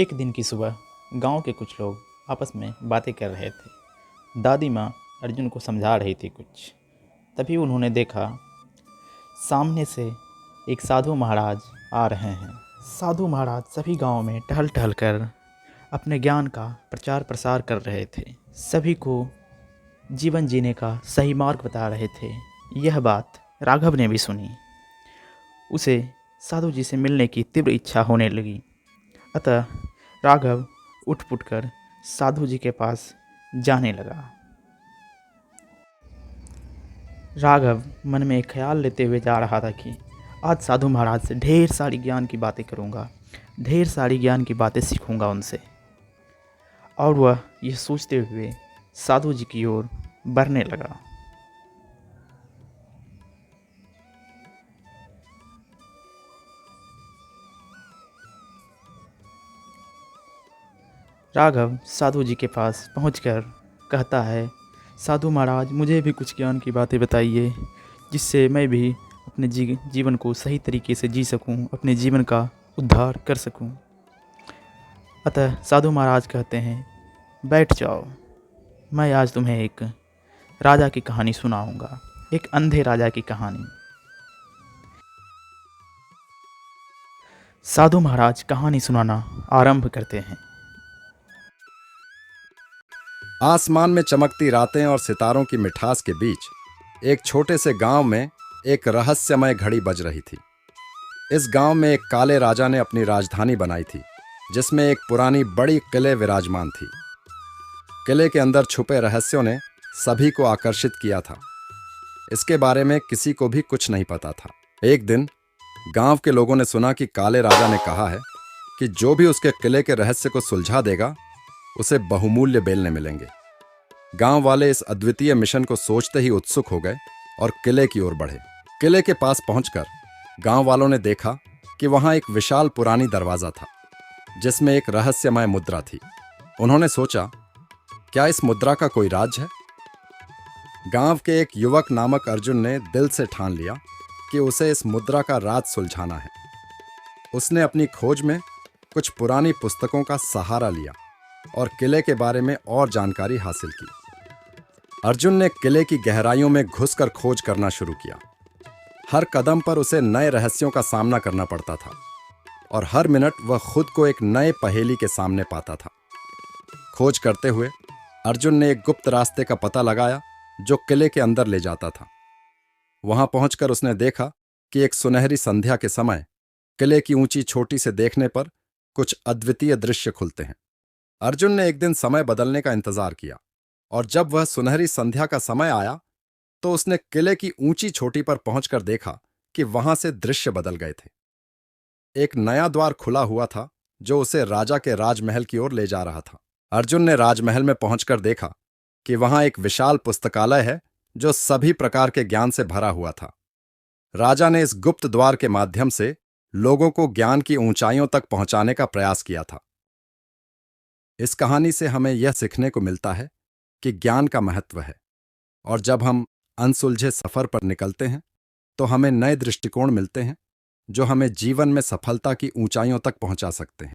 एक दिन की सुबह गांव के कुछ लोग आपस में बातें कर रहे थे। दादी माँ अर्जुन को समझा रही थी कुछ। तभी उन्होंने देखा सामने से एक साधु महाराज आ रहे हैं। साधु महाराज सभी गांव में टहल टहल कर अपने ज्ञान का प्रचार प्रसार कर रहे थे। सभी को जीवन जीने का सही मार्ग बता रहे थे। यह बात राघव ने भी सुनी। उसे साधु जी से मिलने की तीव्र इच्छा होने लगी। अतः राघव उठ पुट कर साधु जी के पास जाने लगा। राघव मन में एक ख्याल लेते हुए जा रहा था कि आज साधु महाराज से ढेर सारी ज्ञान की बातें करूँगा, ढेर सारी ज्ञान की बातें सीखूँगा उनसे। और वह यह सोचते हुए साधु जी की ओर बढ़ने लगा। राघव साधु जी के पास पहुंचकर कहता है, साधु महाराज मुझे भी कुछ ज्ञान की बातें बताइए, जिससे मैं भी अपने जीवन को सही तरीके से जी सकूं, अपने जीवन का उद्धार कर सकूं। अतः साधु महाराज कहते हैं, बैठ जाओ, मैं आज तुम्हें एक राजा की कहानी सुनाऊंगा, एक अंधे राजा की कहानी। साधु महाराज कहानी सुनाना आरंभ करते हैं। आसमान में चमकती रातें और सितारों की मिठास के बीच एक छोटे से गांव में एक रहस्यमय घड़ी बज रही थी। इस गांव में एक काले राजा ने अपनी राजधानी बनाई थी, जिसमें एक पुरानी बड़ी किले विराजमान थी। किले के अंदर छुपे रहस्यों ने सभी को आकर्षित किया था। इसके बारे में किसी को भी कुछ नहीं पता था। एक दिन गांव के लोगों ने सुना कि काले राजा ने कहा है कि जो भी उसके किले के रहस्य को सुलझा देगा उसे बहुमूल्य बेलने मिलेंगे। गांव वाले इस अद्वितीय मिशन को सोचते ही उत्सुक हो गए और किले की ओर बढ़े। किले के पास पहुंचकर गांव वालों ने देखा कि वहां एक विशाल पुरानी दरवाजा था, जिसमें एक रहस्यमय मुद्रा थी। उन्होंने सोचा, क्या इस मुद्रा का कोई राज है? गांव के एक युवक नामक अर्जुन ने दिल से ठान लिया कि उसे इस मुद्रा का राज सुलझाना है। उसने अपनी खोज में कुछ पुरानी पुस्तकों का सहारा लिया और किले के बारे में और जानकारी हासिल की। अर्जुन ने किले की गहराइयों में घुसकर खोज करना शुरू किया। हर कदम पर उसे नए रहस्यों का सामना करना पड़ता था और हर मिनट वह खुद को एक नए पहेली के सामने पाता था। खोज करते हुए अर्जुन ने एक गुप्त रास्ते का पता लगाया जो किले के अंदर ले जाता था। वहां पहुंचकर उसने देखा कि एक सुनहरी संध्या के समय किले की ऊंची चोटी से देखने पर कुछ अद्वितीय दृश्य खुलते हैं। अर्जुन ने एक दिन समय बदलने का इंतजार किया और जब वह सुनहरी संध्या का समय आया तो उसने किले की ऊंची चोटी पर पहुंचकर देखा कि वहां से दृश्य बदल गए थे। एक नया द्वार खुला हुआ था जो उसे राजा के राजमहल की ओर ले जा रहा था। अर्जुन ने राजमहल में पहुंचकर देखा कि वहां एक विशाल पुस्तकालय है जो सभी प्रकार के ज्ञान से भरा हुआ था। राजा ने इस गुप्त द्वार के माध्यम से लोगों को ज्ञान की ऊंचाइयों तक पहुंचाने का प्रयास किया था। इस कहानी से हमें यह सीखने को मिलता है कि ज्ञान का महत्व है, और जब हम अनसुलझे सफर पर निकलते हैं तो हमें नए दृष्टिकोण मिलते हैं जो हमें जीवन में सफलता की ऊंचाइयों तक पहुंचा सकते हैं।